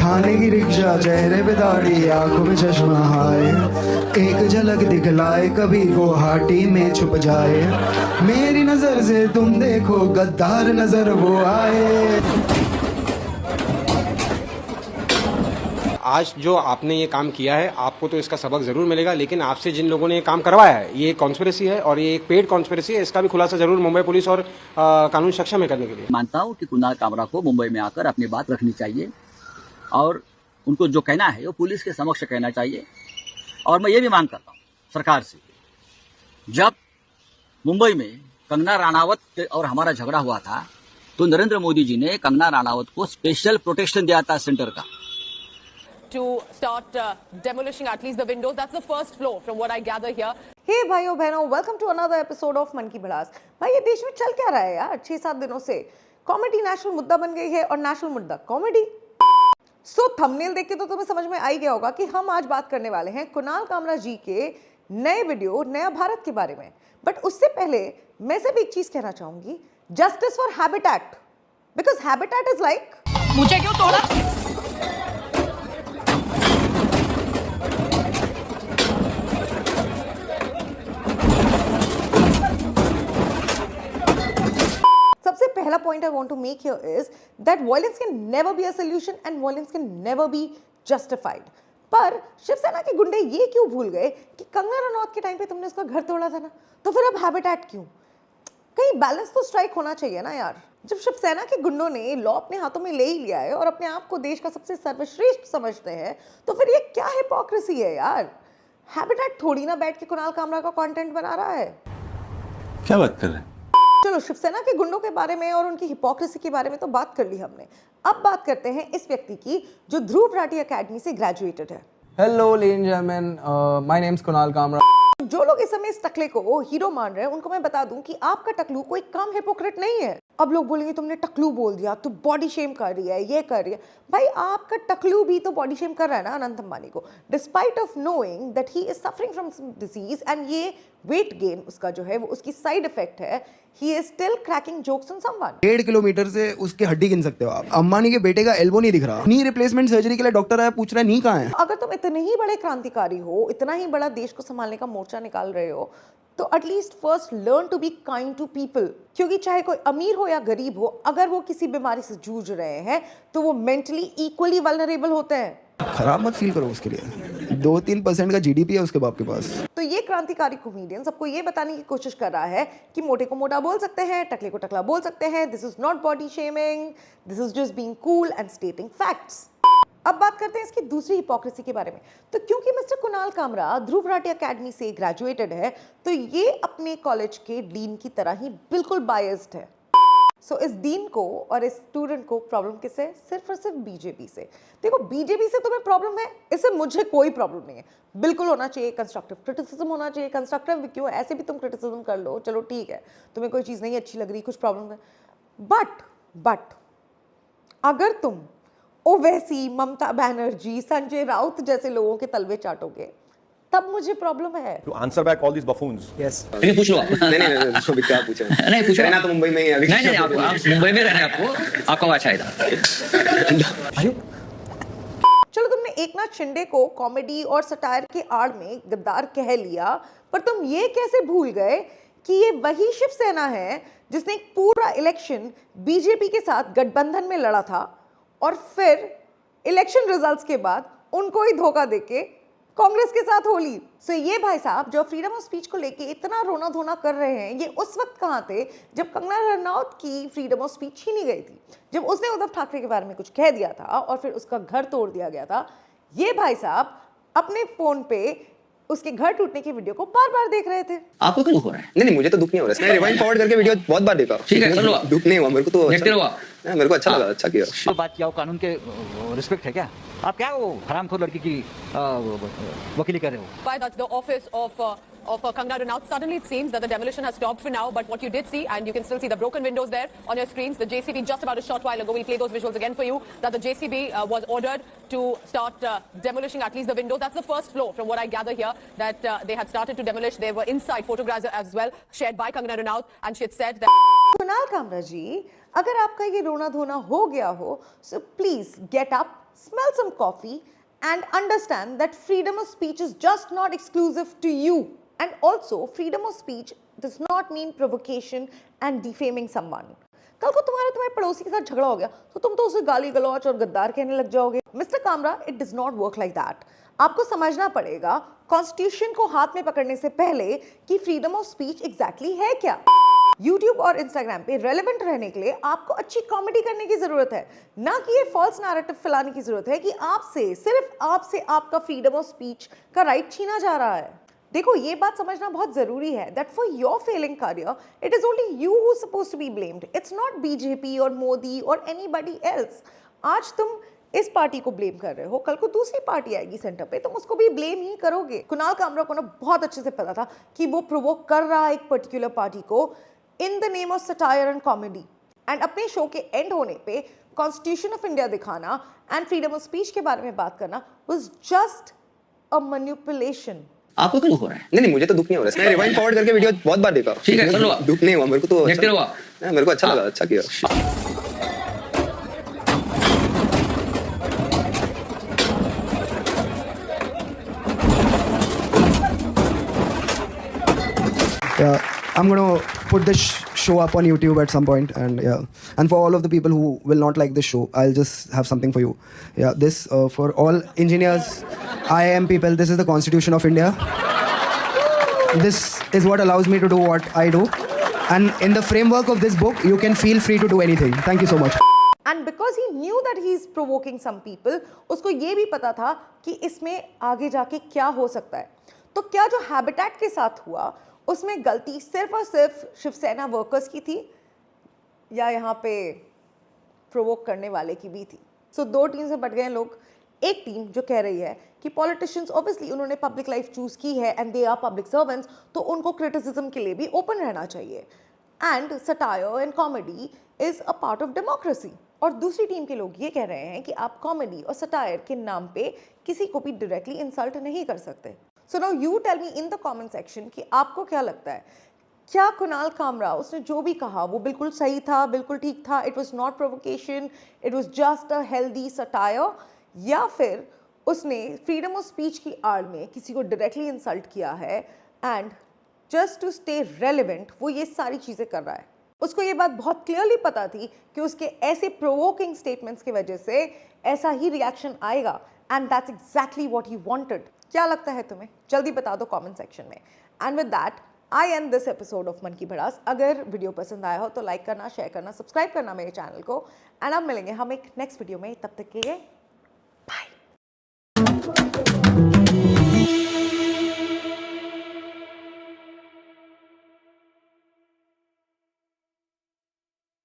थाने की रिक्शा, चेहरे पे दाढ़ी, आंखों में चश्मा, हाय एक झलक दिखलाए, कभी गुवाहाटी में छुप जाए, मेरी नजर से तुम देखो गद्दार नजर वो आए। आज जो आपने ये काम किया है, आपको तो इसका सबक जरूर मिलेगा, लेकिन आपसे जिन लोगों ने ये काम करवाया है, ये कॉन्स्पिरेसी है और ये एक पेड कॉन्स्पिरेसी है। इसका भी खुलासा जरूर मुंबई पुलिस और कानून सक्षम है करने के लिए। मानता हूँ कि कुणाल कामरा को मुंबई में आकर अपनी बात रखनी चाहिए और उनको जो कहना है वो पुलिस के समक्ष कहना चाहिए। और मैं ये भी मांग करता हूँ सरकार से, जब मुंबई में कंगना रनावत और हमारा झगड़ा हुआ था तो नरेंद्र मोदी जी ने कंगना रनावत को स्पेशल प्रोटेक्शन दिया था सेंटर का। To start demolishing at least the windows. That's the first floor from what I gather here. हे भाइयों बहनों, welcome to another episode of Man Ki भड़ास। भाई ये देश में चल क्या रहा है यार 6-7 दिनों से? कॉमेडी नेशनल मुद्दा बन गई है और नेशनल मुद्दा कॉमेडी। सो थंबनेल देख के तो तुम्हें समझ में आ ही गया होगा कि हम आज बात करने वाले हैं कुणाल कामरा जी के नए वीडियो नया भारत के बारे में। बट उससे पहले मैं सिर्फ एक चीज कहना चाहूंगी, justice for habitat, because habitat is like मुझे क्यों तोड़ा? सबसे पहला point I want to make here is that violence can never be a solution and violence can never be justified. पर शिवसेना के गुंडे ये क्यों भूल गए कि कंगना रनौत के टाइम पे तुमने उसका घर तोड़ा था ना, तो फिर अब हैबिटेट क्यों? कहीं बैलेंस तो स्ट्राइक होना चाहिए ना यार। जब शिवसेना के गुंडों ने लॉ अपने हाथों में ले ही लिया है और अपने आप को देश का सबसे सर्वश्रेष्ठ समझते हैं, तो फिर ये क्या हिपोक्रेसी है यार? हैबिटेट थोड़ी ना बैठ के कुणाल कामरा का कंटेंट बना रहा है। क्या बात कर रहे हैं? चलो शिवसेना के गुंडों के बारे में और उनकी हिपोक्रेसी के बारे में तो बात कर ली हमने। अब बात करते हैं इस व्यक्ति की जो ध्रुव राठी एकेडमी से ग्रेजुएटेड है। Hello, ladies and gentlemen. My name is Kunal Kamra. जो लोग इस समय इस टकले को हीरो मान रहे हैं, उनको मैं बता दूं कि आपका टकलू कोई कम हिपोक्रेट नहीं है। अब लोग बोलेंगे तुमने टकलू बोल दिया तो बॉडी शेम कर रही है, ये कर रही है। भाई आपका टकलू भी तो बॉडी शेम कर रहा है ना अनंत अंबानी को, despite of knowing that he is suffering from some disease and ये वेट गेन उसका जो है वो उसकी साइड इफेक्ट है। He is still cracking jokes on someone. 1.5 kilometre से उसकी हड्डी गिन सकते हो आप। अंबानी के बेटे का एल्बो नहीं दिख रहा। नी रिप्लेसमेंट सर्जरी के लिए डॉक्टर आया, पूछ रहा है नी कहाँ है। अगर तुम इतने ही बड़े क्रांतिकारी हो, इतना ही बड़ा देश को संभालने का मोर्चा निकाल रहे हो, तो at least first learn to be kind to people. क्योंकि चाहे कोई अमीर हो या गरीब हो, अगर वो किसी बीमारी से जूझ रहे हैं तो वो मेंटली इक्वली वल्नरेबल होते हैं। खराब मत फील करो उसके लिए। 2-3% का जीडीपी है उसके बाप के पास। तो ये क्रांतिकारी कॉमेडियन सबको ये बताने की कोशिश कर रहा है कि मोटे को मोटा बोल सकते हैं, टकले को टकला बोल सकते हैं। This is not body shaming, this is just being cool and स्टेटिंग facts. अब बात करते हैं इसकी दूसरी हिपोक्रेसी के बारे में। तो क्योंकि मिस्टर कुणाल कामरा ध्रुव राठी एकेडमी से ग्रेजुएटेड है, तो ये अपने कॉलेज के डीन की तरह ही बिल्कुल बायस्ड है। सो इस डीन को और इस स्टूडेंट को प्रॉब्लम किससे? सिर्फ और सिर्फ बीजेपी से। देखो बीजेपी से तुम्हें प्रॉब्लम है, इससे मुझे कोई प्रॉब्लम नहीं है। बिल्कुल होना चाहिए कंस्ट्रक्टिव क्रिटिसिज्म, होना चाहिए कंस्ट्रक्टिव। क्यों ऐसे भी तुम क्रिटिसिज्म कर लो, चलो ठीक है, तुम्हें कोई चीज़ नहीं अच्छी लग रही, कुछ प्रॉब्लम है। बट अगर तुम ओवैसी, ममता बनर्जी, संजय राउत जैसे लोगों के तलवे चाटोगे, तब मुझे प्रॉब्लम है। To answer back all these buffoons. Yes. नहीं पूछ लो आप। नहीं अभी क्या पूछा? नहीं पूछो। रहना तो मुंबई में ही है अभी। नहीं आप मुंबई में रहने, आपको अच्छा है। चलो तुमने एकनाथ शिंदे को कॉमेडी और सटायर के आड़ में गद्दार कह लिया, पर तुम ये कैसे भूल गए कि ये वही शिवसेना है जिसने एक पूरा इलेक्शन बीजेपी के साथ गठबंधन में लड़ा था और फिर इलेक्शन रिजल्ट्स के बाद उनको ही धोखा देके कांग्रेस के साथ हो ली। सो ये भाई साहब जो फ्रीडम ऑफ स्पीच को लेके इतना रोना धोना कर रहे हैं, ये उस वक्त कहाँ थे जब कंगना रनौत की फ्रीडम ऑफ स्पीच छीनी गई थी, जब उसने उद्धव ठाकरे के बारे में कुछ कह दिया था और फिर उसका घर तोड़ दिया गया था। ये भाई साहब अपने फोन पे उसके घर टूटने की वीडियो को बार-बार देख रहे थे। आपको क्यों दुख हो रहा है? नहीं मुझे तो दुख नहीं हो रहा है। मैं रिवाइंड फॉरवर्ड करके वीडियो बहुत बार देखा। ठीक है, कर लो। दुख नहीं हुआ मेरे को तो। देखते रहो आप। मेरे को अच्छा लगा, अच्छा किया। बात किया, कानून के रिस्पेक्ट है क्या? आप क्या वो हरामखोर लड़की की वकीली कर रहे हो? Why that's the office of Kangana Ranaut. Suddenly it seems that the demolition has stopped for now, but what you did see, and you can still see the broken windows there on your screens, the JCB just about a short while ago, we'll play those visuals again for you, that the JCB was ordered to start demolishing at least the windows. That's the first floor from what I gather here, that they had started to demolish. There were inside photographs as well shared by Kangana Ranaut, and she had said that Kunal Kunal Kamra जी, अगर आपका ये रोना धोना हो गया हो, so please get up, smell some coffee and understand that freedom of speech is just not exclusive to you. And also, freedom of speech does not mean provocation and defaming someone. कल को तुम्हारे पड़ोसी के साथ झगड़ा हो गया तो तुम तो उसे गाली गलौच और गद्दार कहने लग जाओगे। Mister Kamra, it does not work like that. आपको समझना पड़ेगा कॉन्स्टिट्यूशन को हाथ में पकड़ने से पहले कि फ्रीडम ऑफ स्पीच एग्जैक्टली है क्या। YouTube और Instagram पे रेलेवेंट रहने के लिए आपको अच्छी कॉमेडी करने की जरूरत है, ना कि ये फॉल्स नैरेटिव फैलाने की जरूरत है कि आपसे, सिर्फ आपसे आपका फ्रीडम ऑफ स्पीच का राइट छीना जा रहा है। देखो, ये बात समझना बहुत जरूरी है that for your failing career it is only you who supposed to be blamed, it's not BJP और मोदी और एनीबॉडी एल्स। आज तुम इस पार्टी को ब्लेम कर रहे हो, कल को दूसरी पार्टी आएगी सेंटर पे, तुम उसको भी ब्लेम ही करोगे। कुणाल कामरा को ना बहुत अच्छे से पता था कि वो प्रोवोक कर रहा है एक पर्टिकुलर पार्टी को in the name of satire and comedy, and अपने शो के एंड होने पे कॉन्स्टिट्यूशन ऑफ इंडिया दिखाना एंड फ्रीडम ऑफ स्पीच के बारे में बात करना वाज जस्ट अ मैनिपुलेशन। आपको क्यों हो रहा है? नहीं, मुझे तो दुख नहीं हो रहा है। मैं रिवाइंड फॉरवर्ड करके वीडियो बहुत बार देखा। ठीक है, चलो। दुख नहीं हुआ मेरे को, तो देखते रहो आप। मेरे को अच्छा लगा, अच्छा किया। Yeah, I'm gonna put this show up on YouTube at some point, and yeah, and for all of the people who will not like this show, I'll just have something for you. Yeah, this for all engineers, IIM people, this is the Constitution of India. This is what allows me to do what I do, and in the framework of this book, you can feel free to do anything. Thank you so much. And because he knew that he is provoking some people, उसको ये भी पता था कि इसमें आगे जाके क्या हो सकता है। तो क्या जो हैबिटेट के साथ हुआ उसमें गलती सिर्फ और सिर्फ शिवसेना वर्कर्स की थी या यहाँ पे प्रोवोक करने वाले की भी थी? सो दो टीम से बट गए लोग। एक टीम जो कह रही है कि पॉलिटिशियंस ऑब्वियसली उन्होंने पब्लिक लाइफ चूज की है and they are public servants, तो उनको क्रिटिसिज्म के लिए भी ओपन रहना चाहिए and satire and comedy is a part of democracy. और दूसरी टीम के लोग ये कह रहे हैं कि आप कॉमेडी और सटायर के नाम पे किसी को भी डायरेक्टली इंसल्ट नहीं कर सकते। So now you tell me in the comment section कि आपको क्या लगता है, क्या कुणाल कामरा उसने जो भी कहा वो बिल्कुल सही था, बिल्कुल ठीक था, it was not provocation, it was just a healthy satire, या फिर उसने फ्रीडम ऑफ स्पीच की आड़ में किसी को डायरेक्टली इंसल्ट किया है and just to stay relevant वो ये सारी चीज़ें कर रहा है। उसको ये बात बहुत क्लियरली पता थी कि उसके ऐसे प्रोवोकिंग स्टेटमेंट्स की वजह से ऐसा ही रिएक्शन आएगा and that's exactly what he wanted. क्या लगता है तुम्हें? जल्दी बता दो कमेंट सेक्शन में। And with that I and this episode of Man Ki भड़ास। अगर वीडियो पसंद आया हो तो लाइक करना, शेयर करना, सब्सक्राइब करना मेरे चैनल को, एंड अब मिलेंगे हम एक नेक्स्ट वीडियो में। तब तक के लिए